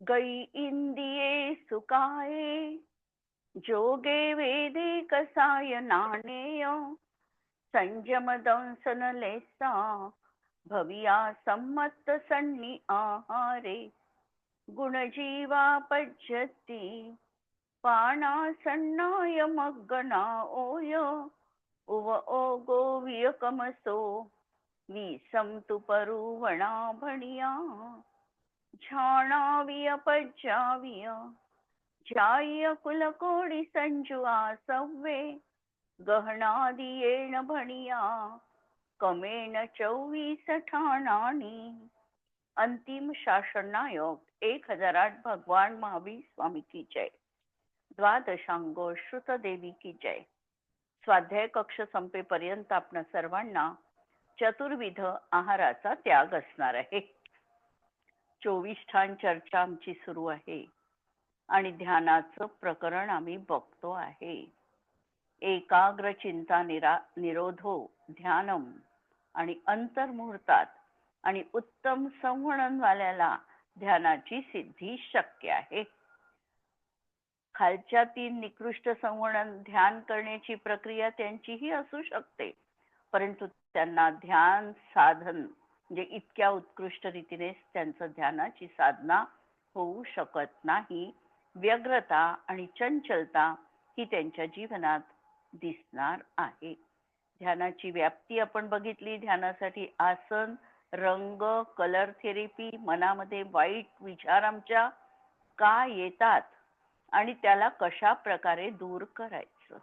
गई इंदिये सुकाये जोगे वेदे कसाय नाणेय संयम दंसन लेसा भविया सम्मत सन्नी आहारे गुणजीवा पज्यती पाना सन्नाय मग्गना ओय उव ओगो वियकमसो विसम तु परुवणा भणिया झाणाविय पज्जाविय जाय कुलकोडी संजुआ सव्वे गहनादियेण भणिया कमेण 24 ठाणानी. अंतिम शासन नायक 1008 भगवान महावीर स्वामी की जय. द्वादशांगो श्रुत देवी की जय. स्वाध्याय कक्ष संपेपर्यंत आपण सर्वांना चतुर्विध आहाराचा त्याग असणार आहे. 24 ठाण चर्चा आमची सुरू आहे आणि ध्यानाचं प्रकरण आम्ही बघतो आहे. एकाग्र चिंता निरोधो ध्यानम आणि अंतर्मुहूर्तात आणि उत्तम संवहन वाल्याला ध्यानाची सिद्धी शक्य आहे. खालच्या 3 निकृष्ट संवहन ध्यान करण्याची प्रक्रिया त्यांचीही असू शकते, परंतु त्यांना ध्यान साधन म्हणजे इतक्या उत्कृष्ट रीतीने त्यांचं ध्यानाची साधना होऊ शकत नाही. व्यग्रता आणि चंचलता ही त्यांच्या जीवनात दिसणार आहे. ध्यानाची व्याप्ती आपण बघितली. ध्यानासाठी आसन, रंग, कलर थेरपी, मनामध्ये वाईट विचार आमच्या का येतात आणि त्याला कशा प्रकारे दूर करायचं.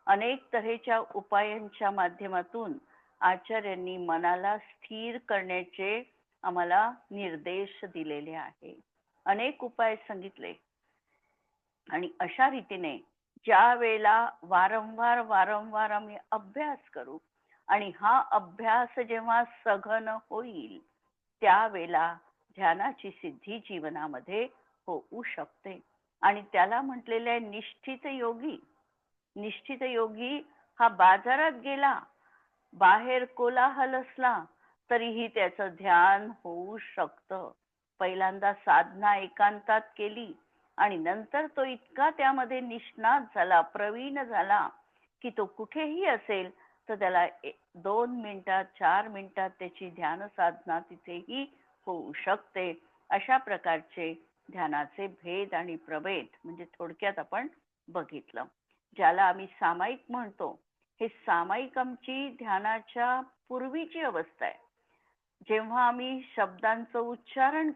अनेक तऱ्हेच्या उपायांच्या माध्यमातून आचार्यांनी मनाला स्थिर करण्याचे आम्हाला निर्देश दिलेले आहे. अनेक उपाय सांगितले आणि अशा रीतीने ज्या वेळेला वारंवार आम्ही अभ्यास करू आणि हा अभ्यास जेव्हा सघन होईल त्यावेळेला ध्यानाची सिद्धी जीवनामध्ये होऊ शकते. आणि त्याला म्हटलेले आहे निष्ठित योगी. निष्ठित योगी हा बाजारात गेला, बाहेर कोलाहल असला तरीही त्याचं ध्यान होऊ शकतं. पहिल्यांदा साधना एकांतात केली आणि नंतर तो इतका त्यामध्ये निष्णात झाला, प्रवीण झाला की तो कुठेही असेल तर त्याला 2 मिनिटात 4 मिनिटात त्याची ध्यान साधना तिथेही होऊ शकते. अशा प्रकारचे ध्यानाचे भेद आणि प्रभेद म्हणजे थोडक्यात आपण बघितलं. ज्याला आम्ही सामायिक म्हणतो, हे सामायिक आमची ध्यानाच्या पूर्वीची अवस्था आहे. जेव्हा आम्ही शब्दांचं उच्चारण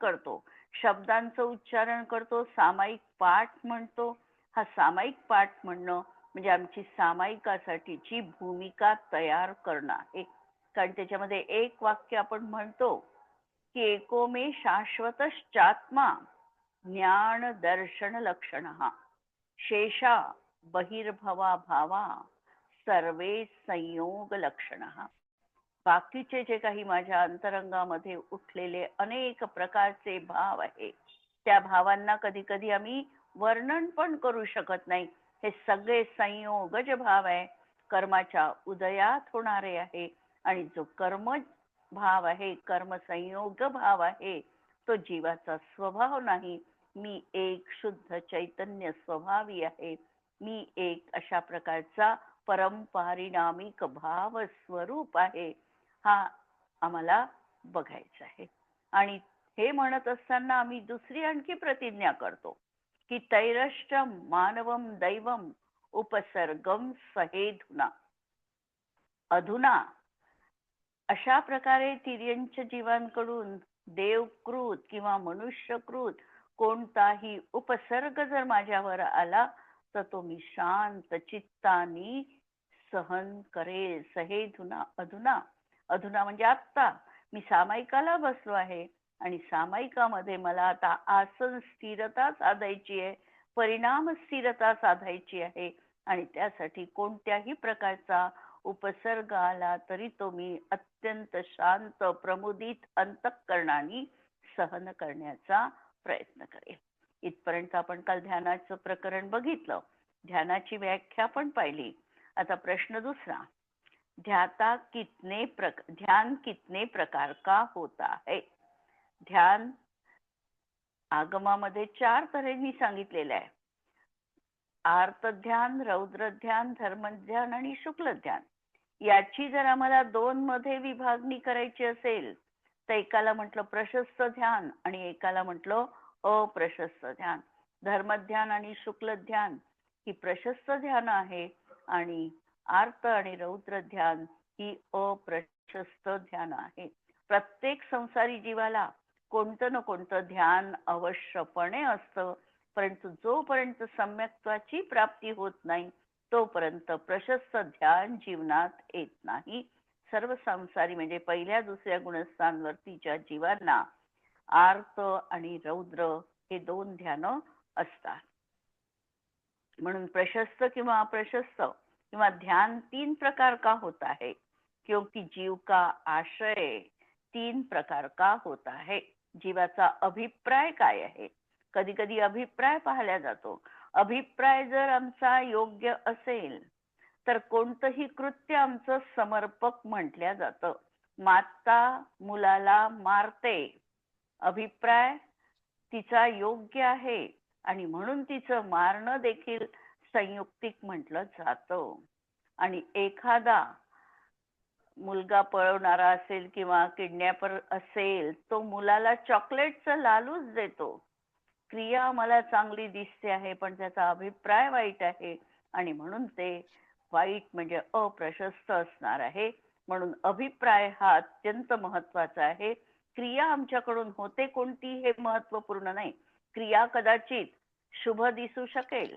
करतो, सामायिक पाठ म्हणतो. हा सामायिक पाठ म्हणणं म्हणजे आमची सामायिकासाठीची भूमिका तयार करणं आहे. कारण त्याच्यामध्ये एक वाक्य आपण म्हणतो की एकोमे शाश्वतश्चात्मा ज्ञान दर्शन लक्षण शेषा बहिर्भवा भावा सर्वे संयोग लक्षण. बाकीचे जे काही माझ्या अंतरंगामध्ये उठलेले अनेक प्रकारचे भाव आहे त्या भावांना कधी कधी आम्ही वर्णन पण करू शकत नाही. हे सगळे संयोगज भाव आहे, कर्माच्या उदयात होणारे आहे. आणि जो कर्म भाव आहे, कर्म संयोग भाव आहे, तो जीवाचा स्वभाव नाही. मी एक शुद्ध चैतन्य स्वभावी आहे. मी एक अशा प्रकारचा परमपारिणामिक भाव स्वरूप आहे. हा आम्हाला बघायचा आहे. आणि हे म्हणत असताना आम्ही दुसरी आणखी प्रतिज्ञा करतो की तैरष्टम मानवम दैवम उपसर्गम सहेधुना. अधुना अशा प्रकारे तिर्यंच जीवांकडून देवकृत किंवा मनुष्यकृत कोणताही उपसर्ग जर माझ्यावर आला तर तो मी शांत चित्तानी सहन करेल. सहेधुना अधुना. अधुना म्हणजे आत्ता मी सामायिकाला बसलो आहे आणि सामायिकामध्ये मला आता आसन स्थिरता साधायची आहे, परिणाम स्थिरता साधायची आहे. आणि त्यासाठी कोणत्याही प्रकारचा उपसर्ग आला तरी तो मी अत्यंत शांत प्रमुदित अंतःकरणाने सहन करण्याचा प्रयत्न करेल. इथपर्यंत आपण काल ध्यानाचं प्रकरण बघितलं, ध्यानाची व्याख्या पण पाहिली. आता प्रश्न दुसरा, ध्यान कितने प्रकार का होता है. ध्यान आगमामध्ये 4 तऱ्हेंनी सांगितलेलं आहे. आर्त ध्यान, रौद्र ध्यान, धर्म ध्यान आणि शुक्ल ध्यान. याची जर आम्हाला 2 मध्ये विभागणी करायची असेल तर एकाला म्हटलं प्रशस्त ध्यान आणि एकाला म्हटलं अप्रशस्त ध्यान. धर्मध्यान आणि शुक्ल ध्यान ही प्रशस्त ध्यान आहे आणि आर्त आणि रौद्र ध्यान ही अप्रशस्त ध्यान आहे. प्रत्येक संसारी जीवाला कोणतं ना कोणतं ध्यान अवश्यपणे असतं, परंतु जोपर्यंत सम्यक्त्वाची प्राप्ती होत नाही तोपर्यंत प्रशस्त ध्यान जीवनात येत नाही. सर्व संसारी म्हणजे पहिल्या दुसऱ्या गुणस्थांवरतीच्या जीवांना आर्त आणि रौद्र हे 2 ध्यान असतात. म्हणून प्रशस्त किंवा अप्रशस्त किंवा ध्यान 3 प्रकार का होता है, क्योंकि जीव का आशय 3 प्रकार का होता है. जीवाचा अभिप्राय काय आहे. कधी कधी अभिप्राय पाहिला जातो. अभिप्राय जर आमचा योग्य असेल तर कोणतंही कृत्य आमचं समर्पक म्हटल्या जातं. माता मुलाला मारते, अभिप्राय तिचा योग्य आहे आणि म्हणून तिचं मारणं देखील संयुक्तिक म्हटलं जातं. आणि एखादा मुलगा पळवणारा असेल किंवा किडनॅपर असेल तो मुलाला चॉकलेटचं लालूच देतो. क्रिया मला चांगली दिसते आहे पण त्याचा अभिप्राय वाईट आहे आणि म्हणून ते वाईट म्हणजे अप्रशस्त असणार आहे. म्हणून अभिप्राय हा अत्यंत महत्वाचा आहे. क्रिया आमच्याकडून होते कोणती हे महत्वपूर्ण नाही. क्रिया कदाचित शुभ दिसू शकेल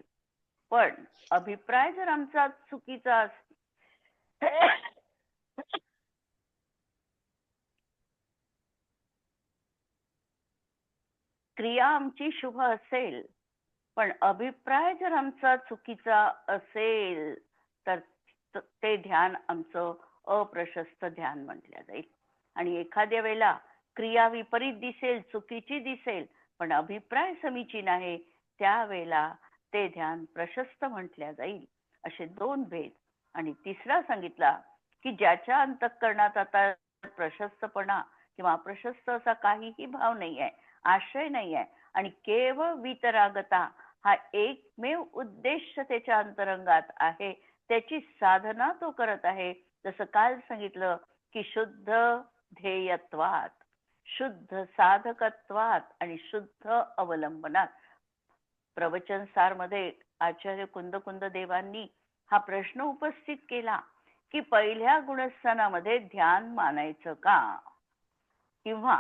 पण अभिप्राय जर आमचा चुकीचा क्रिया आमची शुभ असेल पण अभिप्राय जर आमचा चुकीचा असेल तर ते ध्यान आमचं अप्रशस्त ध्यान म्हटलं जाईल. आणि एखाद्या वेळेला क्रिया विपरीत दिसेल, चुकीची दिसेल पण अभिप्राय समीचीन आहे त्यावेळेला ते ध्यान प्रशस्त म्हटल्या जाईल. असे 2 भेद. आणि तिसरा सांगितला की ज्याच्या अंतःकरणात आता प्रशस्तपणा किंवा अप्रशस्त असा काहीही भाव नाही आहे, आशय नाही आहे आणि केवळ वितरागता हा एकमेव उद्देश त्याच्या अंतरंगात आहे, त्याची साधना तो करत आहे. जसं काल सांगितलं की शुद्ध ध्येयत्वात, शुद्ध साधकत्वात आणि शुद्ध अवलंबनात. प्रवचन सार मध्ये आचार्य कुंद देवांनी हा प्रश्न उपस्थित केला की पहिल्या गुणस्थानामध्ये ध्यान मानायचं का किंवा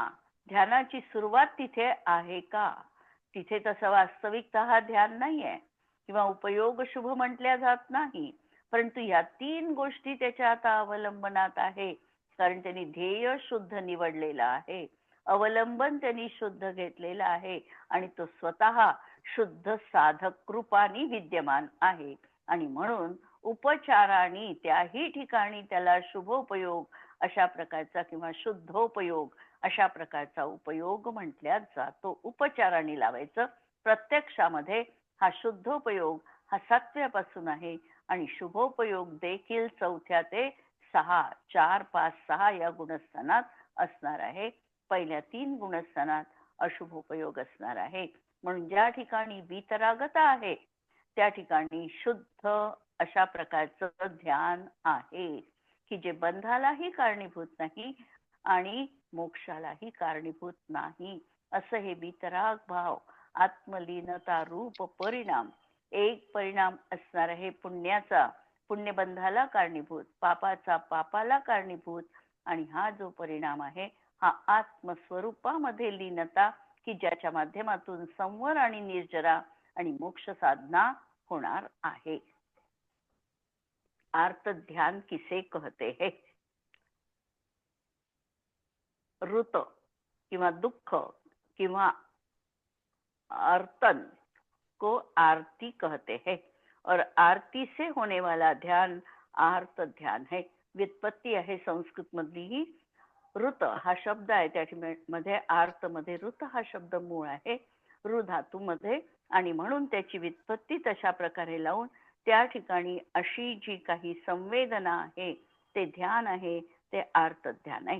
ध्यानाची सुरुवात तिथे आहे का. तिथे तसं वास्तविकता हा ध्यान नाहीये किंवा उपयोग शुभ म्हटल्या जात नाही, परंतु या 3 गोष्टी त्याच्या आता अवलंबनात आहे. कारण त्यांनी ध्येय शुद्ध निवडलेला आहे, अवलंबन त्यांनी शुद्ध घेतलेलं आहे आणि तो स्वतः शुद्ध साधक रूपाने विद्यमान आहे. आणि म्हणून उपचाराने त्याही ठिकाणी त्याला शुभोपयोग अशा प्रकारचा किंवा शुद्धोपयोग अशा प्रकारचा उपयोग म्हटल्या जातो. उपचाराने लावायचं. प्रत्यक्षामध्ये हा शुद्धोपयोग हा 7व्यापासून आहे आणि शुभोपयोग देखील 4थ्या ते 6, 4, 5, 6 या गुणस्थानात असणार आहे. पहिल्या 3 गुणस्थानात अशुभोपयोग असणार आहे. म्हणून ज्या ठिकाणी वितरागता आहे त्या ठिकाणी शुद्ध अशा प्रकारचं ध्यान आहे की जे बंधालाही कारणीभूत नाही आणि मोक्षालाही कारणीभूत नाही. असं हे वितराग भाव, आत्मलीनता रूप परिणाम. एक परिणाम असणार आहे पुण्याचा, पुण्यबंधाला कारणीभूत, पापाचा पापाला कारणीभूत आणि हा जो परिणाम आहे हा आत्मस्वरूपामध्ये लीनता की ज्याच्या माध्यमातून संवर आणि निर्जरा आणि मोक्ष साधना होणार आहे. आर्त ध्यान किसे कहते हैं. रुत किंवा दुःख किंवा अर्तन को आरती कहते हैं और आरती से होने वाला ध्यान आर्त ध्यान है. व्युत्पत्ती आहे संस्कृत मधली ही. ऋत हा शब्द आहे त्यामध्ये आर्त मध्ये ऋत हा शब्द मूळ आहे ऋ धातू मध्ये आणि म्हणून त्याची व्युत्पत्ती तशा प्रकारे लावून त्या ठिकाणी अशी जी काही संवेदना आहे ते ध्यान आहे ते आर्त ध्यान आहे.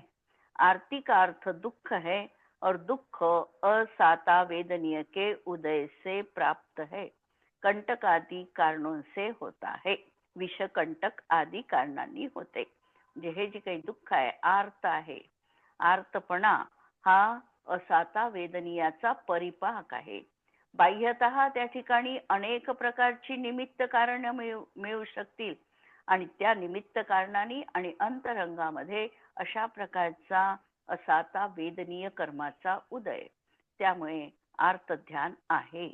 आरती का अर्थ दुःख है और दुख असाता वेदनीय के उदय से प्राप्त है, कंटक आदि कारणों से होता है. विषकंटक आदी कारणांनी होते. म्हणजे हे जे काही दुःख आहे, आर्त आहे, आर्तपणा हा असाता वेदनीयाचा परिपाक आहे. बाह्यतः त्या ठिकाणी अनेक प्रकारची निमित्त कारण मिळू शकतील आणि त्या निमित्त कारणांनी आणि अंतरंगामध्ये अशा प्रकारचा असाता वेदनीय कर्माचा उदय. त्यामुळे आर्त ध्यान आहे.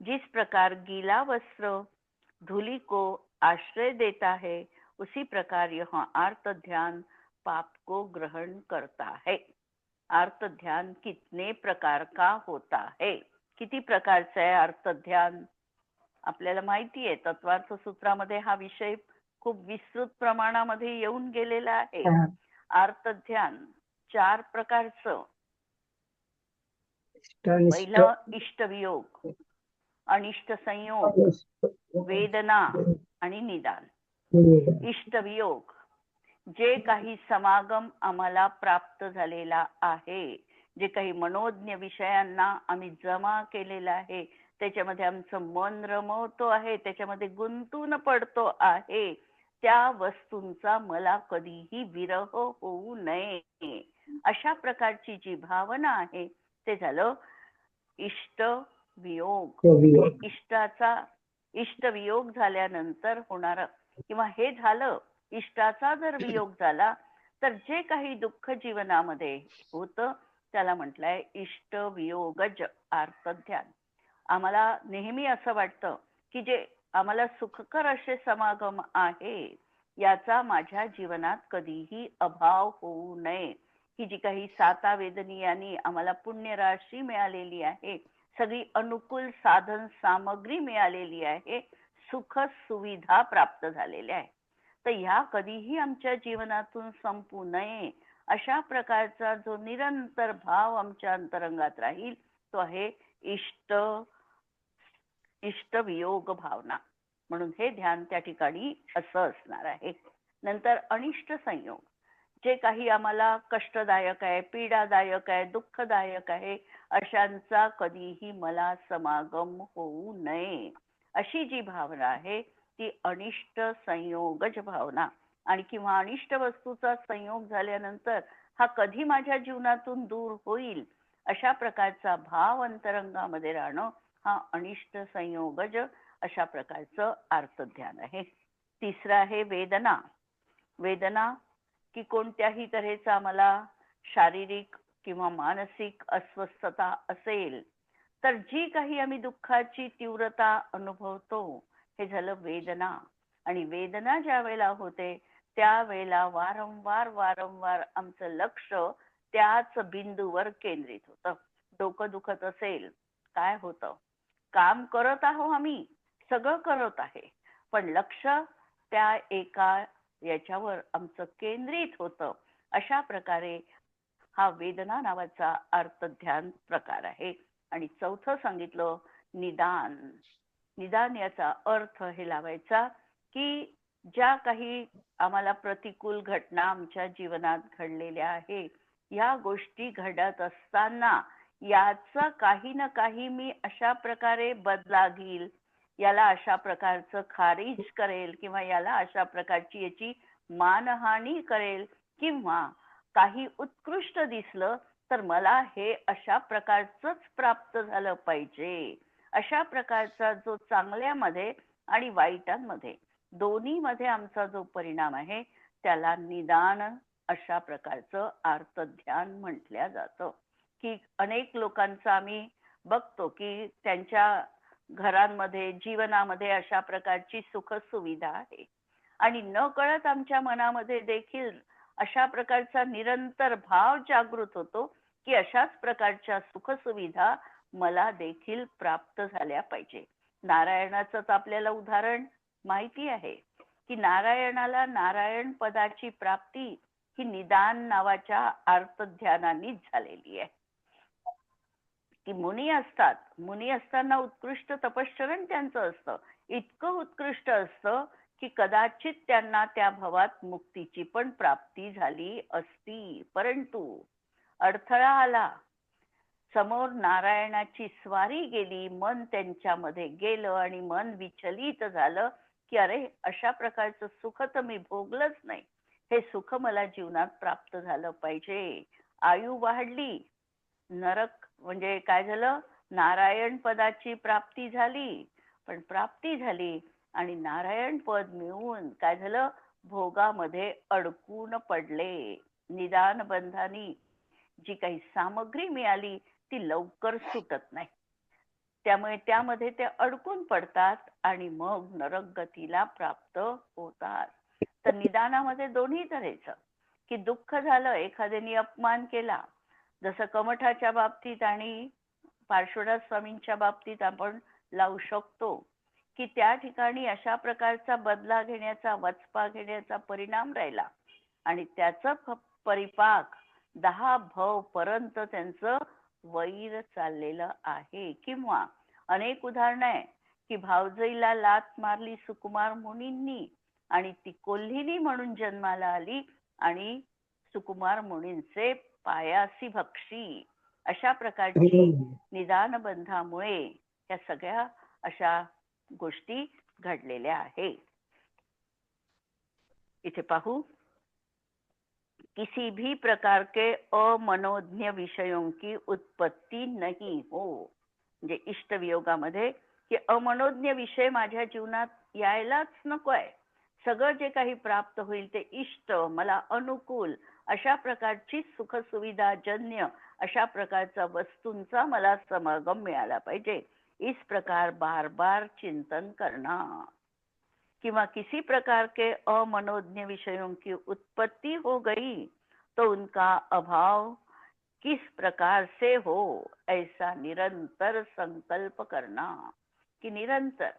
जिस प्रकार गीला वस्त्र धूलि को आश्रय देता है, उसी प्रकार यह आर्त ध्यान पाप को ग्रहण करता है. आर्त ध्यान कितने प्रकार का होता है? किती प्रकारचं आहे आर्त ध्यान? आपल्याला माहिती आहे, तत्वार्थ सूत्रामध्ये हा विषय खूप विस्तृत प्रमाणामध्ये येऊन गेलेला आहे. आर्त ध्यान 4 प्रकारचं. पहिलं इष्टवियोग, अनिष्ट संयोग, वेदना आणि निदान. इष्टवियोग, जे काही समागम आम्हाला प्राप्त झालेला आहे, जे काही मनोज्ञ विषयांना आम्ही जमा केलेला आहे, त्याच्यामध्ये आमचं मन रमवतो आहे, त्याच्यामध्ये गुंतून पडतो आहे, त्या वस्तूंचा मला कधीही विरह होऊ नये, अशा प्रकारची जी भावना आहे ते झालं इष्ट वियोग. इष्टवियोग झाल्यानंतर होणार किंवा हे झालं, इष्टाचा जर वियोग झाला तर जे काही दुःख जीवनामध्ये होतं त्याला म्हटलंय इष्ट वियोगज आर्त ध्यान. आम्हाला नेहमी असं वाटतं की जे आम्हाला सुखकर असे समागम आहे याचा माझ्या जीवनात कधीही अभाव होऊ नये. ही जी काही साता वेदनीयांनी आम्हाला पुण्य राशी मिळालेली आहे, सगळी अनुकूल साधन सामग्री मिळालेली आहे, सुख सुविधा प्राप्त झालेल्या आहे, तर ह्या कधीही आमच्या जीवनातून संपू नये अशा प्रकारचा जो निरंतर भाव आमच्या अंतरंगात राहील तो आहे इष्ट वियोग भावना. म्हणून हे ध्यान त्या ठिकाणी असं असणार आहे. नंतर अनिष्ट संयोग, जे काही आम्हाला कष्टदायक आहे, पीडादायक आहे, दुःखदायक आहे, अशांचा कधीही मला समागम होऊ नये अशी जी भावना आहे ती अनिष्ट संयोगज भावना. आणि किंवा अनिष्ट वस्तूचा संयोग झाल्यानंतर हा कधी माझ्या जीवनातून दूर होईल अशा प्रकारचा भाव अंतरंगामध्ये राहणं हा अनिष्ट संयोगज अशा प्रकारचं आर्त ध्यान आहे. तिसरं आहे वेदना. वेदना की कोणत्याही तऱ्हेचा आम्हाला शारीरिक किंवा मानसिक अस्वस्थता असेल तर जी काही आम्ही दुःखाची तीव्रता अनुभवतो हे झालं वेदना. आणि वेदना ज्या वेळेला होते त्यावेळेला वारंवार आमचं लक्ष त्याच बिंदूवर केंद्रित होतं. डोकं दुखत असेल, काय होतं, काम करत आहो, आम्ही सगळं करत आहे, पण लक्ष त्या एका याच्यावर आमचं केंद्रित होतं. अशा प्रकारे हा वेदना नावाचा अर्थ ध्यान प्रकार आहे. आणि चौथं सांगितलं निदान. निदान याचा अर्थ हे लावायचा की ज्या काही आम्हाला प्रतिकूल घटना आमच्या जीवनात घडलेल्या आहे, या गोष्टी घडत असताना याचं काही ना काही मी अशा प्रकारे बदला घेईल, याला अशा प्रकारचं खारीज करेल किंवा याला अशा प्रकारची याची मानहानी करेल किंवा काही उत्कृष्ट दिसलं तर मला हे अशा प्रकारचंच प्राप्त झालं पाहिजे. अशा प्रकारचा जो चांगल्यामध्ये आणि वाईटांमध्ये दोन्ही मध्ये आमचा जो परिणाम आहे त्याला निदान अशा प्रकारचं आर्त ध्यान म्हटल्या जातं. की अनेक लोकांचा आम्ही बघतो की त्यांच्या घरांमध्ये जीवनामध्ये अशा प्रकारची सुख सुविधा आहे आणि न कळत आमच्या मनामध्ये देखील अशा प्रकारचा निरंतर भाव जागृत होतो की अशाच प्रकारच्या सुख सुविधा मला देखील प्राप्त झाल्या पाहिजे. नारायणाचं तर आपल्याला उदाहरण माहिती आहे की नारायणाला नारायण पदाची प्राप्ती ही निदान नावाच्या आर्त ध्यानांनीच झालेली आहे. की मुनी असतात, मुनी असताना उत्कृष्ट तपश्चरण त्यांचं असतं, इतकं उत्कृष्ट असतं की कदाचित त्यांना त्या भवात मुक्तीची पण प्राप्ती झाली असती, परंतु अडथळा आला समोर नारायणाची स्वारी गेली, मन त्यांच्यामध्ये गेलं आणि मन विचलित झालं की अरे अशा प्रकारचं सुख तर मी भोगलंच नाही, हे सुख मला जीवनात प्राप्त झालं पाहिजे. आयु वाढली, नरक म्हणजे काय झालं, नारायण पदाची प्राप्ती झाली, पण प्राप्ती झाली आणि नारायण पद मिळून काय झालं, भोगामध्ये अडकून पडले. निदान बंधानी जी काही सामग्री मिळाली ती लवकर सुटत नाही, त्यामुळे त्यामध्ये ते अडकून पडतात आणि मग नरक गतीला प्राप्त होतात. तर निदानामध्ये दोन्ही तऱ्हेचं, की दुःख झालं, एखाद्याने अपमान केला, जसं कमठाच्या बाबतीत आणि पार्श्वनाथ स्वामींच्या बाबतीत आपण लावू शकतो, की त्या ठिकाणी अशा प्रकारचा बदला घेण्याचा, वचपा घेण्याचा परिणाम राहिला आणि त्याचं परिपाक 10 भव पर्यंत त्यांचं वैर चाललेलं आहे. किंवा अनेक उदाहरणं आहे की भावजईला लात मारली सुकुमार मुनींनी आणि ती कोल्हिनी म्हणून जन्माला आली आणि सुकुमार मुनींचे पायासी भक्षी, अशा प्रकारची निदानबंधामुळे या सगळ्या अशा गोष्टी घडलेल्या आहे. इथे पाहू, किसी भी प्रकार के अमनोज्ञ विषयों की उत्पत्ती नहीं हो. म्हणजे इष्टवियोगामध्ये की अमनोज्ञ विषय माझ्या जीवनात यायलाच नको आहे, सगळं जे काही प्राप्त होईल ते इष्ट, मला अनुकूल अशा प्रकारची सुखसुविधा जन्य अशा प्रकारचा वस्तूंचा मला समागम मिळाला पाहिजे. इस प्रकार बार बार चिंतन करना. किंवा किसी प्रकार के अमनोज्ञ विषयों की उत्पत्ति हो गई तो उनका अभाव किस प्रकार से हो, ऐसा निरंतर संकल्प करना. की निरंतर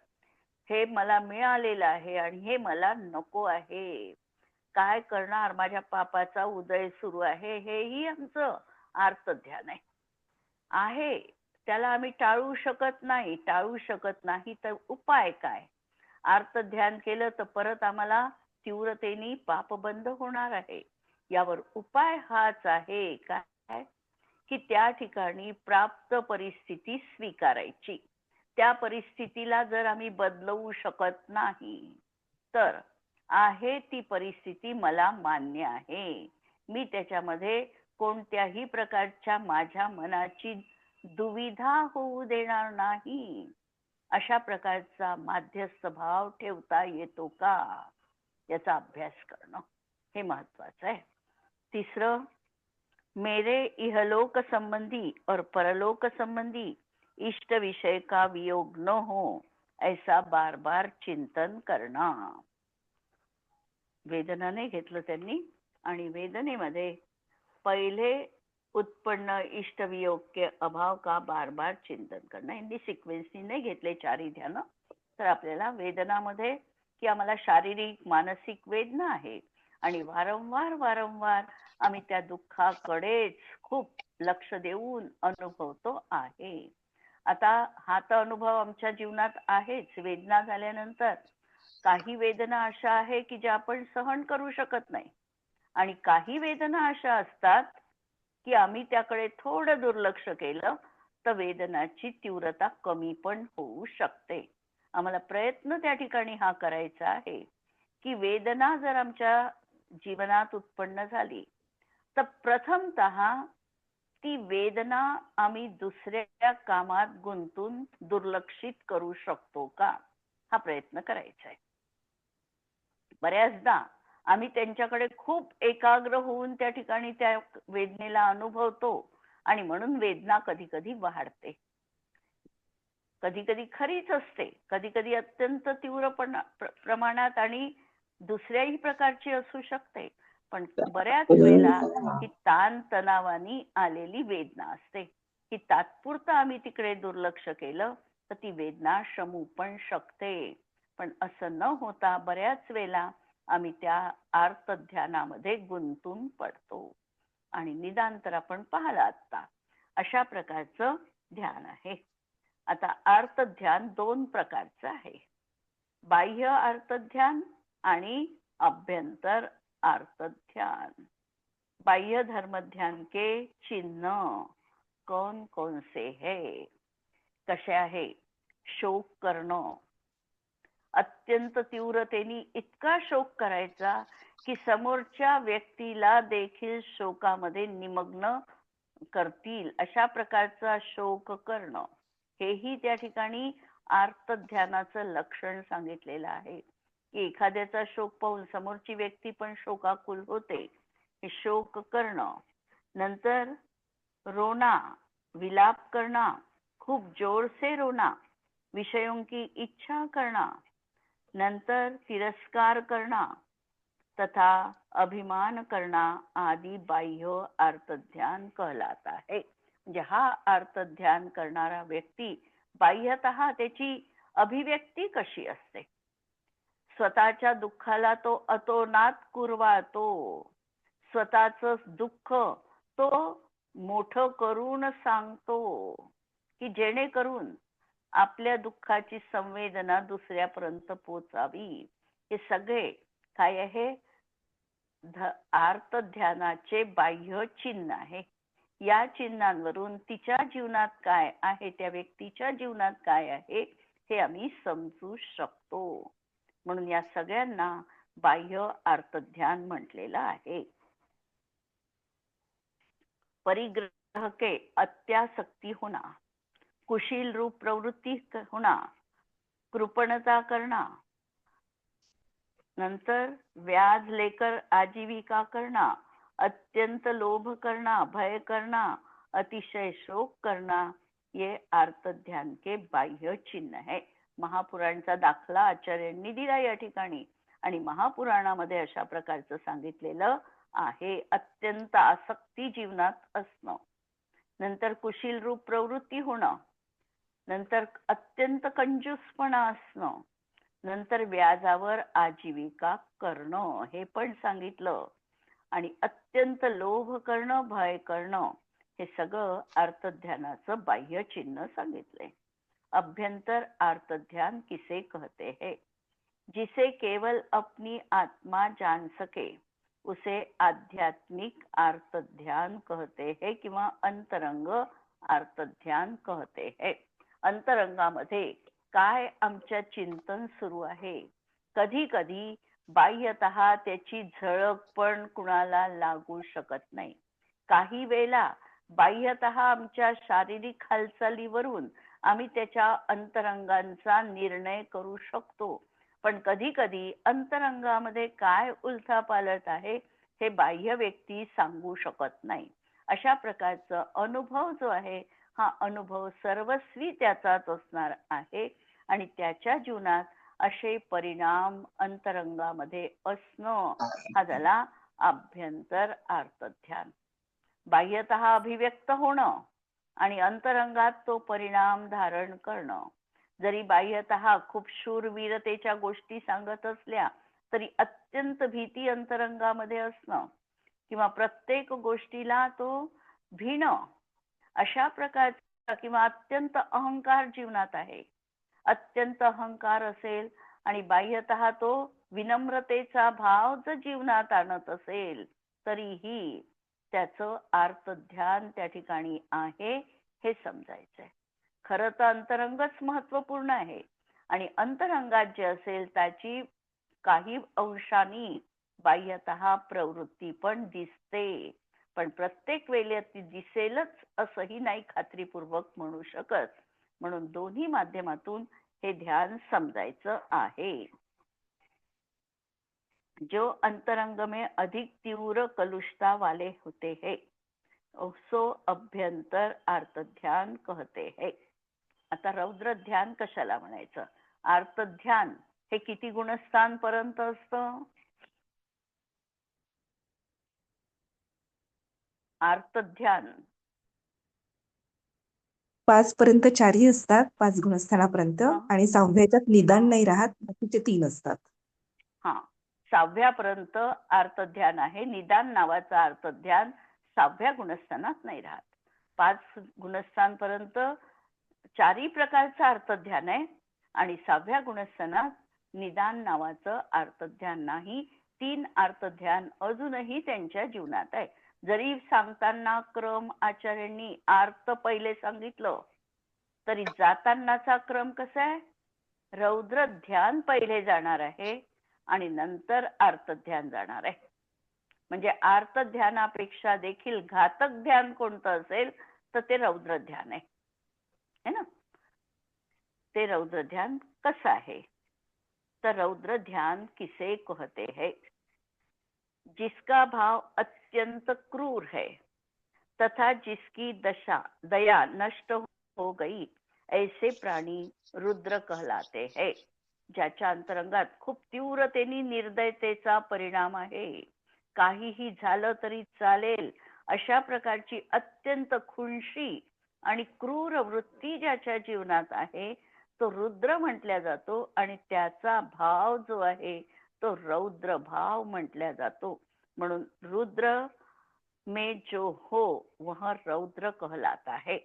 हे मला मिळालेलं आहे आणि हे मला नको आहे, काय करणार, माझ्या पापाचा उदय सुरू आहे, हेही आमचं आर्त ध्यान आहे. त्याला आम्ही टाळू शकत नाही तर उपाय काय. आर्त ध्यान केलं तर परत आम्हाला तीव्रतेने पाप बंद होणार आहे. यावर उपाय हाच आहे काय, की त्या ठिकाणी प्राप्त परिस्थिती स्वीकारायची. त्या परिस्थितीला जर आम्ही बदलवू शकत नाही तर आहे ती परिस्थिती मला मान्य आहे, मी त्याच्यामध्ये कोणत्याही प्रकारच्या माझ्या मनाची दुविधा होऊ देणार नाही, अशा प्रकारचा माध्यस्थ भाव ठेवता येतो का, याचा अभ्यास करणं हे महत्वाचं आहे. तिसरं, मेरे इहलोक संबंधी और परलोक संबंधी इष्ट विषय का वियोग न हो, ऐसा बार बार चिंतन करना. वेदनाने घेतलं त्यांनी आणि वेदनेमध्ये पहिले उत्पन्न इष्ट वियोग के अभाव का बार बार चिंतन करणं, यांनी सिक्वेन्सनी नाही घेतले चारही ध्यान. तर आपल्याला वेदनामध्ये की आम्हाला शारीरिक मानसिक वेदना आहे आणि वारंवार आम्ही त्या दुःखाकडेच खूप लक्ष देऊन अनुभवतो आहे. आता हा तर अनुभव आमच्या जीवनात आहेच. वेदना झाल्यानंतर काही वेदना अशा आहे की ज्या आपण सहन करू शकत नाही आणि काही वेदना अशा असतात की आम्ही त्याकडे थोडं दुर्लक्ष केलं तर वेदनाची तीव्रता कमी पण होऊ शकते. आम्हाला प्रयत्न त्या ठिकाणी हा करायचा आहे की वेदना जर आमच्या जीवनात उत्पन्न झाली तर प्रथमतः ती वेदना आम्ही दुसऱ्या कामात गुंतून दुर्लक्षित करू शकतो का, हा प्रयत्न करायचा आहे. बऱ्याचदा आम्ही त्यांच्याकडे खूप एकाग्र होऊन त्या ठिकाणी त्या वेदनेला अनुभवतो आणि म्हणून वेदना कधी कधी वाढते, कधी कधी खरीच असते, कधी कधी अत्यंत तीव्र प्रमाणात आणि दुसऱ्याही प्रकारची असू शकते. पण बऱ्याच वेळेला ही ताण तणावानी आलेली वेदना असते, की तात्पुरतं आम्ही तिकडे दुर्लक्ष केलं तर ती वेदना शमू पण शकते. पण असं न होता बऱ्याच वेळेला आम्ही त्या आर्त ध्यानामध्ये गुंतून पडतो आणि निदांतर आपण पाहिलं आता अशा प्रकारचं ध्यान आहे. आता आर्त ध्यान दोन प्रकारचं आहे, बाह्य आर्त ध्यान आणि अभ्यंतर आर्त ध्यान. बाह्य धर्म ध्यान के चिन्ह कौन कौन से है. कसे आहे? शोक करणं, अत्यंत तीव्रतेने इतका शोक करायचा की समोरच्या व्यक्तीला देखील शोकामध्ये निमग्न करतील अशा प्रकारचा शोक करणं, हेही त्या ठिकाणी आर्त ध्यानाचं लक्षण सांगितलेलं आहे. की एखाद्याचा शोक पाहून समोरची व्यक्ती पण शोकाकुल होते, हे शोक करणं. नंतर रोना, विलाप करना, खूप जोर से रोना, विषयों की इच्छा करना. नंतर तिरस्कार करना तथा अभिमान करना आदि बाह्य आर्त ध्यान कहलाता है. म्हणजे हा आर्त ध्यान करणारा व्यक्ती बाह्यतः त्याची अभिव्यक्ती कशी असते? स्वतःच्या दुःखाला तो अतोनात कुरवाळतो, स्वतःच दुःख तो मोठं करून सांगतो की जेणेकरून आपल्या दुःखाची संवेदना दुसऱ्यापर्यंत पोचावी. हे सगळे काय आहे? आर्त ध्यानाचे बाह्य चिन्ह आहे. या चिन्हांवरून तिच्या जीवनात काय आहे, त्या व्यक्तीच्या जीवनात काय आहे हे आम्ही समजू शकतो. म्हणून या सगळ्यांना बाह्य आर्त ध्यान म्हटलेलं आहे. परिग्रह के अत्यासक्ति होना, कुशील रूप प्रवृत्ति होना, कृपणता करना, नंतर व्याज लेकर आजीविका करना, अत्यंत लोभ करना, भय करना, अतिशय शोक करना, ये आर्त ध्यान के बाह्य चिन्ह है. महापुराणचा दाखला आचार्यांनी दिला या ठिकाणी आणि महापुराणामध्ये अशा प्रकारचं सांगितलेलं आहे. अत्यंत आसक्ती जीवनात असणं, नंतर कुशील रूप प्रवृत्ती होणं, नंतर अत्यंत कंजूसपणा असणं, नंतर व्याजावर आजीविका करणं हे पण सांगितलं, आणि अत्यंत लोभ करणं, भय करणं, हे सगळं आर्तध्यानाचं बाह्य चिन्ह सांगितलंय. अभ्यंतर आर्त ध्यान किसे कहते हैं? जिसे केवल अपनी आत्मा जान सके उसे आध्यात्मिक आर्त ध्यान कहते हैं किंवा अंतरंग आर्त ध्यान कहते हैं. अंतरंगामध्ये काय आमच्या चिंतन सुरू आहे, कधी कधी बाह्यतः त्याची झळक पण कुणाला लागू शकत नाही. काही वेळेला बाह्यतः आमच्या शारीरिक हालचालीवरून आम्ही त्याच्या अंतरंगांचा निर्णय करू शकतो, पण कधी कधी अंतरंगामध्ये काय उलथापालट आहे हे बाह्य व्यक्ती सांगू शकत नाही. अशा प्रकारचा अनुभव जो आहे, हा अनुभव सर्वस्वी त्याचाच असणार आहे आणि त्याच्या जीवनात असे परिणाम अंतरंगामध्ये असणं, हा झाला आभ्यंतर आर्त ध्यान. बाह्यतः अभिव्यक्त होणं आणि अंतरंगात तो परिणाम धारण करणं. जरी बाह्यतः खूप शूरवीरतेच्या गोष्टी सांगत असल्या तरी अत्यंत भीती अंतरंगामध्ये असणं किंवा प्रत्येक गोष्टीला तो भिणं, अशा प्रकारचा किंवा अत्यंत अहंकार जीवनात आहे. अत्यंत अहंकार असेल आणि बाह्यतः तो विनम्रतेचा भाव जर जीवनात आणत असेल तरीही त्याचं आर्त ध्यान त्या ठिकाणी आहे हे समजायचंय. खरं तर अंतरंगच महत्वपूर्ण आहे आणि अंतरंगात जे असेल त्याची काही अंशांनी बाह्यतः प्रवृत्ती पण दिसते, पण प्रत्येक वेळेला ती दिसेलच असंही नाही खात्रीपूर्वक म्हणू शकत. म्हणून दोन्ही माध्यमातून हे ध्यान समजायचं आहे. जो अंतरंग में अधिक तीव्र कलुषता वाले होते हैं सो अभ्यंतर आर्त ध्यान कहते हैं. आता रौद्र ध्यान कशाला म्हणायचं? आर्त ध्यान हे किती गुणस्थान पर्यंत असतं? आर्त ध्यान 5 पर्यंत 4ही असतात, 5 गुणस्थानापर्यंत, आणि 6व्याच्यात निदान नाही राहत, बाकीचे 3 असतात. हा, 6व्यापर्यंत आर्त ध्यान आहे. निदान नावाचं आर्त ध्यान 6व्या गुणस्थानात नाही राहत. 5 गुणस्थानपर्यंत 4ही प्रकारचं आर्त ध्यान आहे आणि 6व्या गुणस्थानात निदान नावाचं आर्त ध्यान नाही. 3 आर्त ध्यान अजूनही त्यांच्या जीवनात आहे. जरी सांगताना क्रम आचार्यांनी आर्त पहिले सांगितलं तरी जातानाचा क्रम कसा आहे? रौद्र ध्यान पहिले जाणार आहे आणि नंतर आर्त ध्यान जाणार आहे. म्हणजे आर्त ध्यानापेक्षा देखील घातक ध्यान कोणतं असेल तर ते रौद्र ध्यान आहे, है ना. ते रौद्र ध्यान कसं आहे? तर रौद्र ध्यान किसे कहते हैं? जिसका भाव अत्यंत क्रूर है तथा जिसकी दया नष्ट हो गई ऐसे प्राणी रुद्र कहलाते हैं. ज्याच्या अंतरंगात खूप तीव्रतेने निर्दयतेचा परिणाम आहे, काहीही झालं तरी चालेल अशा प्रकारची अत्यंत खुणशी आणि क्रूर वृत्ती ज्याच्या जीवनात आहे तो रुद्र म्हटल्या जातो आणि त्याचा भाव जो आहे तो रौद्र भाव म्हटल्या जातो. म्हणून रुद्र में जो हो वह रौद्र कहलाता है.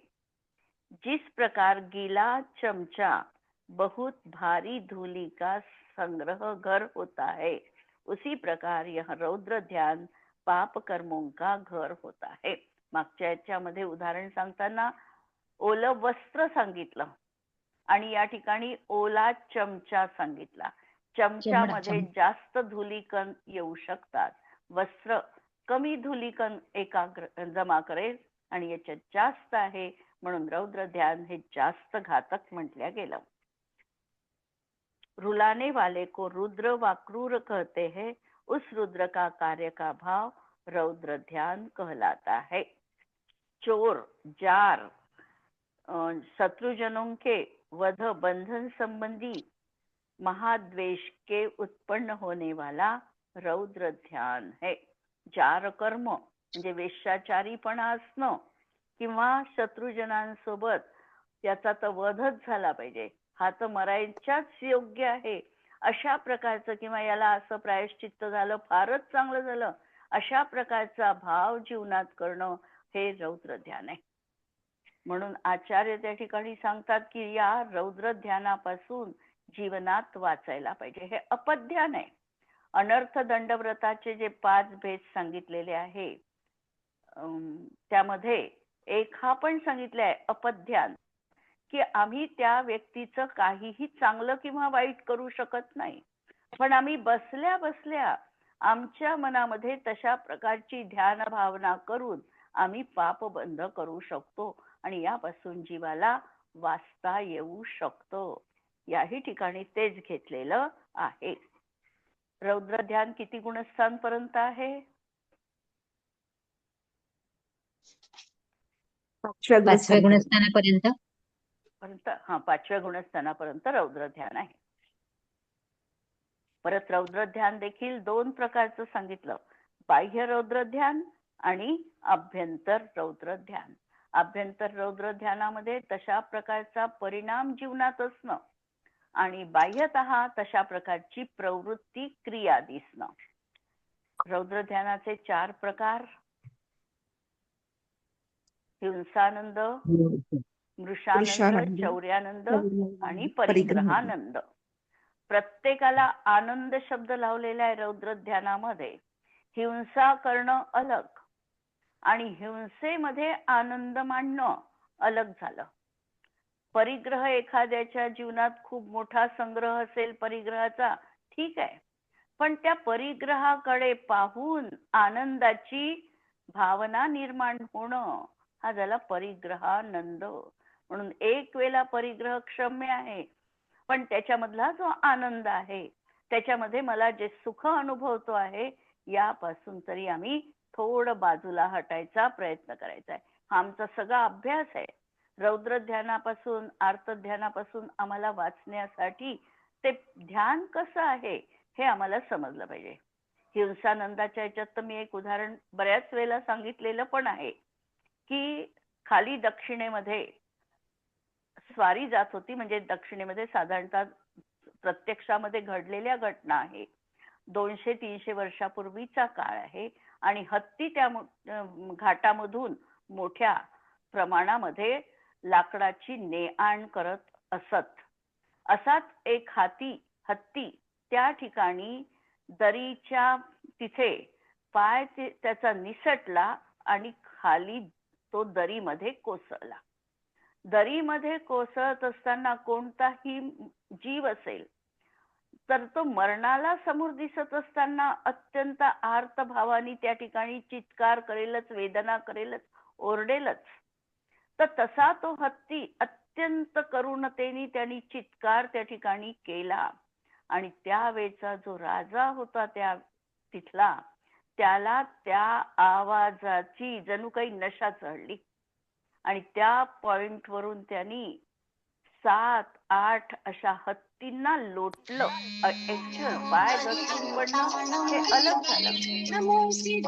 जिस प्रकार गीला चमचा बहुत भारी धूलि का संग्रह घर होता है उसी प्रकार यह रौद्र ध्यान पाप कर्मों का घर होता है. मागच्या याच्यामध्ये उदाहरण सांगताना ओलं वस्त्र सांगितलं आणि या ठिकाणी ओला चमचा सांगितला. चमच्यामध्ये जास्त धुलीकण येऊ शकतात, वस्त्र कमी धुलीकण जमा करेल आणि याच्यात जास्त आहे म्हणून रौद्र ध्यान हे जास्त घातक म्हटल्या गेलं. रुलाने वाले को रुद्र व क्रूर कहते हैं. उस रुद्र का कार्य का भाव रौद्र ध्यान कहलाता है. चोर, जार, शत्रुजनों के वध, बंधन संबंधी महाद्वेष के उत्पन्न होने वाला रौद्र ध्यान है. जार कर्म म्हणजे वेश्याचारीपणा असणं किंवा शत्रुजनांसोबत त्याचा तर वधच झाला पाहिजे, हा तर मरायच्याच योग्य आहे अशा प्रकारचं, किंवा याला असं प्रायश्चित्त झालं फारच चांगलं झालं अशा प्रकारचा भाव जीवनात करणं हे रौद्र ध्यान आहे. म्हणून आचार्य त्या ठिकाणी सांगतात की या रौद्र ध्यानापासून जीवनात वाचायला पाहिजे. हे अपध्यान आहे. अनर्थ दंडव्रताचे जे 5 भेद सांगितलेले आहे त्यामध्ये एक हा पण सांगितलंय अपध्यान, की आम्ही त्या व्यक्तीचं काहीही चांगलं किंवा वाईट करू शकत नाही, पण आम्ही बसल्या बसल्या आमच्या मनामध्ये तशा प्रकारची ध्यान भावना करून आम्ही पाप बंद करू शकतो आणि यापासून जीवाला वाचता येऊ शकतो. याही ठिकाणी तेच घेतलेलं आहे. रौद्र ध्यान किती गुणस्थानपर्यंत आहे? 5व्या गुणस्थानापर्यंत. 5व्या गुणस्थानापर्यंत रौद्र ध्यान आहे. परत रौद्र ध्यान देखील 2 प्रकारचं सांगितलं, बाह्य रौद्र ध्यान आणि अभ्यंतर रौद्र ध्यान. अभ्यंतर रौद्र ध्यानामध्ये तशा प्रकारचा परिणाम जीवनात असणं आणि बाह्यतः तशा प्रकारची प्रवृत्ती क्रिया दिसणं. रौद्र ध्यानाचे 4 प्रकार: हिंसानंद, मृषानंद, चौर्यानंद आणि परिग्रहानंद. प्रत्येकाला आनंद शब्द लावलेला आहे रौद्र ध्यानामध्ये. हिंसा करणं अलग आणि हिंसेमध्ये आनंद मानणं अलग झालं. परिग्रह, एखाद्याच्या जीवनात खूप मोठा संग्रह असेल परिग्रहाचा, ठीक आहे, पण त्या परिग्रहाकडे पाहून आनंदाची भावना निर्माण होणं हा झाला परिग्रहानंद. म्हणून एक वेळा परिग्रह क्षम्य आहे, पण त्याच्यामधला जो आनंद आहे त्याच्यामध्ये मला जे सुख अनुभवतो आहे यापासून तरी आम्ही थोडं बाजूला हटायचा प्रयत्न करायचा आहे. हा आमचा सगळा अभ्यास आहे. रौद्र ध्यानापासून, आर्त ध्यानापासून आम्हाला वाचण्यासाठी ते ध्यान कसं आहे हे आम्हाला समजलं पाहिजे. हिंसानंदाच्या याच्यात तर मी एक उदाहरण बऱ्याच वेळेला सांगितलेलं पण आहे की खाली दक्षिणेमध्ये स्वारी जात होती, म्हणजे दक्षिणेमध्ये साधारणतः प्रत्यक्षामध्ये घडलेल्या घटना आहे. 200-300 वर्षापूर्वीचा काळ आहे आणि हत्ती त्या घाटामधून मोठ्या प्रमाणामध्ये लाकडाची ने-आण करत असत. असाच एक हत्ती त्या ठिकाणी दरीच्या तिथे पाय त्याचा निसटला आणि खाली तो दरीमध्ये कोसळला. दरीमध्ये कोसळत असताना कोणताही जीव असेल तर तो मरणाला समोर दिसत असताना अत्यंत आर्त भावाने त्या ठिकाणी चित्कार करेलच, वेदना करेलच, ओरडेलच. तर तसा तो हत्ती अत्यंत करुणतेने त्यांनी चित्कार त्या ठिकाणी केला आणि त्यावेळचा जो राजा होता त्या तिथला, त्याला त्या आवाजाची जणू काही नशा चढली आणि त्या पॉइंट वरून त्यांनी 7-8 अशा हत्तींना लोटलं. ऍक्च्युअल पाय घसरून पडणं हे अलग झालं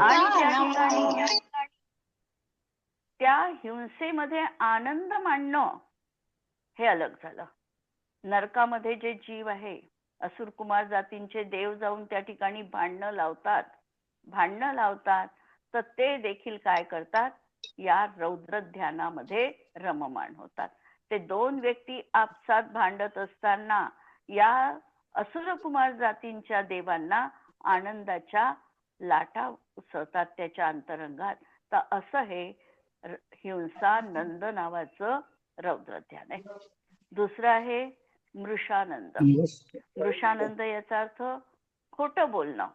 आणि त्या ठिकाणी त्या हिंसेमध्ये आनंद मानणं हे अलग झालं. नरकामध्ये जे जीव आहे, असुर कुमार जातींचे देव जाऊन त्या ठिकाणी भांडणं लावतात तर ते देखील काय करतात, या रौद्र ध्यानामध्ये रममाण होतात. ते दोन व्यक्ती आपसात भांडत असताना या असुर कुमार जातींच्या देवांना आनंदाच्या लाटा उसळतात त्याच्या अंतरंगात. तर असं हे हिंसा नंद नावाचं रौद्र ध्यान आहे. दुसरं आहे मृषानंद. मृषानंद याचा अर्थ खोटं बोलणं.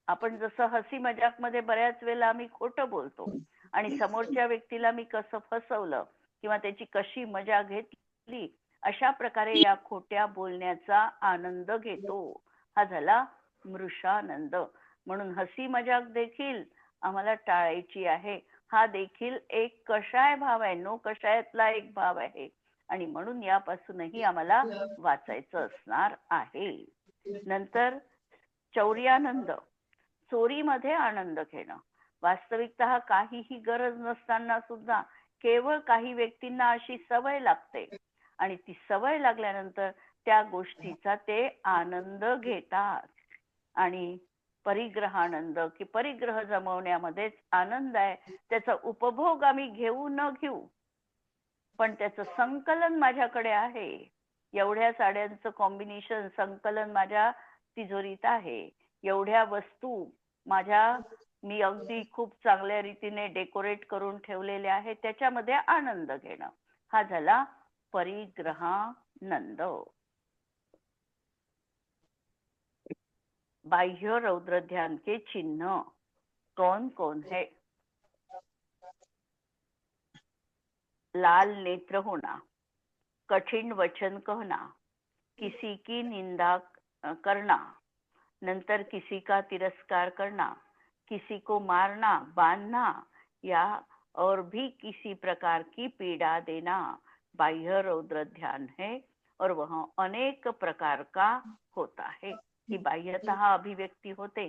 आपण जसं हसी मजाक मध्ये बऱ्याच वेळेला आम्ही खोटं बोलतो आणि समोरच्या व्यक्तीला मी कसं फसवलं किंवा त्याची कशी मजा घेतली, अशा प्रकारे या खोट्या बोलण्याचा आनंद घेतो. हा झाला मृषानंद. म्हणून हसी मजाक देखील आम्हाला टाळायची आहे. हा देखील एक कषाय भाव आहे, नो कषायातला एक भाव आहे आणि म्हणून यापासूनही आम्हाला वाचायचं असणार आहे. नंतर चौर्यानंद, चोरीमध्ये आनंद घेणं. वास्तविकतः काहीही गरज नसताना सुद्धा केवळ काही व्यक्तींना अशी सवय लागते आणि ती सवय लागल्यानंतर त्या गोष्टीचा ते आनंद घेतात. आणि परिग्रहानंद की परिग्रह जमवण्यामध्येच आनंद आहे. त्याचा उपभोग आम्ही घेऊ न घेऊ, पण त्याचं संकलन माझ्याकडे आहे. एवढ्या साड्यांचं कॉम्बिनेशन संकलन माझ्या तिजोरीत आहे. एवढ्या वस्तू मी अगदी खूप चांगल्या रीतीने डेकोरेट करून ठेवलेल्या आहे. त्याच्यामध्ये आनंद घेणं हा झाला परिग्रहानंद. बाह्य रौद्र ध्यान के चिन्ह कौन कौन है? लाल नेत्र होना, कठिन वचन कहना, किसी की निंदा करना, नंतर किसी का तिरस्कार करना, किसी को मारना, बांधना या और भी किसी प्रकार की पीड़ा देना बाह्य रौद्र ध्यान है और वह अनेक प्रकार का होता है. ही बाह्यतः अभिव्यक्ती होते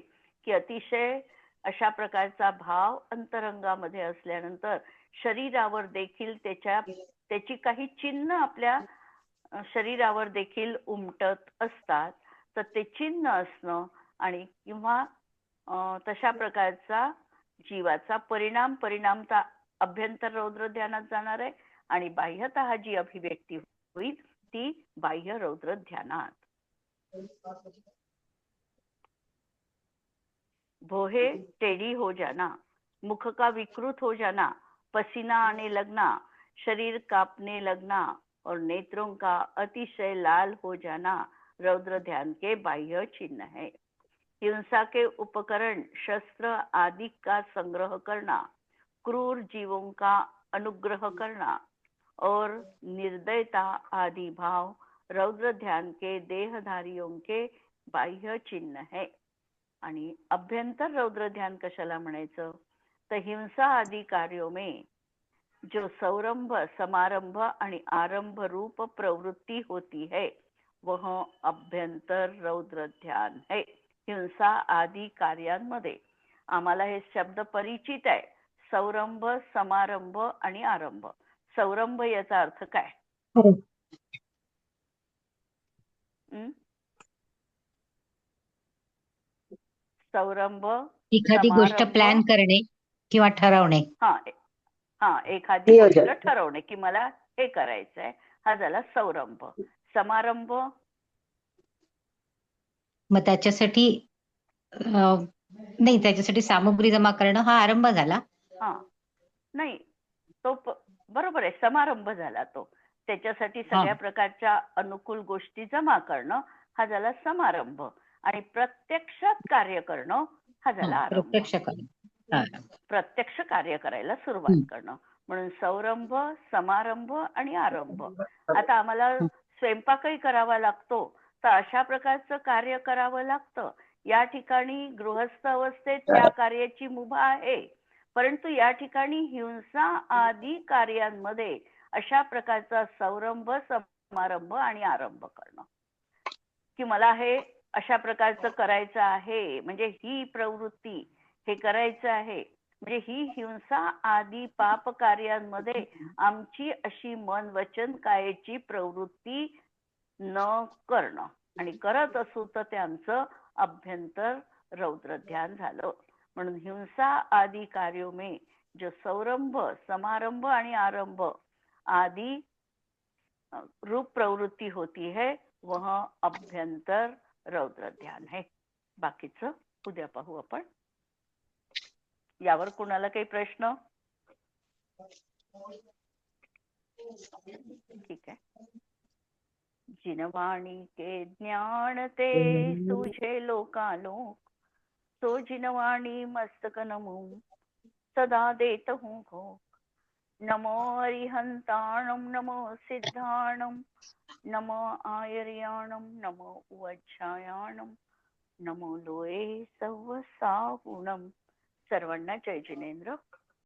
की अतिशय अशा प्रकारचा भाव अंतरंगामध्ये असल्यानंतर शरीरावर देखील त्याची काही चिन्ह आपल्या शरीरावर देखील उमटत असतात. तर ते चिन्ह असणं आणि किंवा तशा प्रकारचा जीवाचा परिणामता अभ्यंतर रौद्र ध्यानात जाणार आहे आणि बाह्यतः जी अभिव्यक्ती होईल ती बाह्य रौद्र ध्यानात. भोहे टेढ़ी हो जाना, मुख का विकृत हो जाना, पसीना आने लगना, शरीर कांपने लगना और नेत्रों का अतिशय लाल हो जाना रौद्र ध्यान के बाह्य चिन्ह है. हिंसा के उपकरण शस्त्र आदि का संग्रह करना, क्रूर जीवों का अनुग्रह करना और निर्दयता आदि भाव रौद्र ध्यान के देहधारियों के बाह्य चिन्ह है. आणि अभ्यंतर रौद्र ध्यान कशाला म्हणायचं, तर हिंसा आदि कार्यों में जो सौरंभ, समारंभ आणि आरंभ रूप प्रवृत्ति होती है वह अभ्यंतर रौद्र ध्यान है. हिंसा आदि कार्यांमध्ये आम्हाला हे शब्द परिचित आहे, सौरंभ, समारंभ आणि आरंभ. सौरंभ याचा अर्थ काय? सौरंभ एखादी गोष्ट प्लॅन करणे किंवा ठरवणे. एखादी गोष्ट ठरवणे की मला हे करायचंय, हा झाला सौरंभ. समारंभ मग त्याच्यासाठी नाही, त्याच्यासाठी सामुग्री जमा करणं हा आरंभ झाला. हा नाही तो बरोबर आहे, समारंभ झाला तो. त्याच्यासाठी हा सगळ्या प्रकारच्या अनुकूल गोष्टी जमा करणं हा झाला समारंभ, आणि प्रत्यक्षात कार्य करणं हा झाला आरंभ. प्रत्यक्ष करणं. हा. प्रत्यक्ष कार्य करायला सुरुवात करणं म्हणून सौरंभ, समारंभ आणि आरंभ. आता आम्हाला स्वयंपाकही करावा लागतो, तर अशा प्रकारचं कार्य करावं लागतं. या ठिकाणी गृहस्थ अवस्थेत त्या कार्याची मुभा आहे, परंतु या ठिकाणी हिंसा आदी कार्यांमध्ये अशा प्रकारचा सौरंभ, समारंभ आणि आरंभ करणं, की मला हे अशा प्रकारचं करायचं आहे, म्हणजे ही प्रवृत्ती हे करायचं आहे, म्हणजे ही हिंसा आदी पाप कार्यांमध्ये आमची अशी मन वचन कायेची प्रवृत्ती न करणं, आणि करत असू तर ते आमचं अभ्यंतर रौद्र ध्यान झालं. म्हणून हिंसा आदि कार्यों में जो सौरंभ, समारंभ आणि आरंभ आदि रूप प्रवृत्ति होती है वह अभ्यंतर रौद्र ध्यान है. बाकीचं उद्या पाहू आपण. यावर कुणाला काही प्रश्न? ठीक आहे. जिनवाणी के ज्ञान ते तुझे लोकालोक, तो जिनवाणी मस्तक नमो सदा देत हूँ भोग. नमो अरिहंताणम, नमो सिद्धाणम, नमो आयर्याणम, नमो उवच्छायाणम, नमो लोये सव्व साहुणम. सर्वांना जय जिनेंद्र.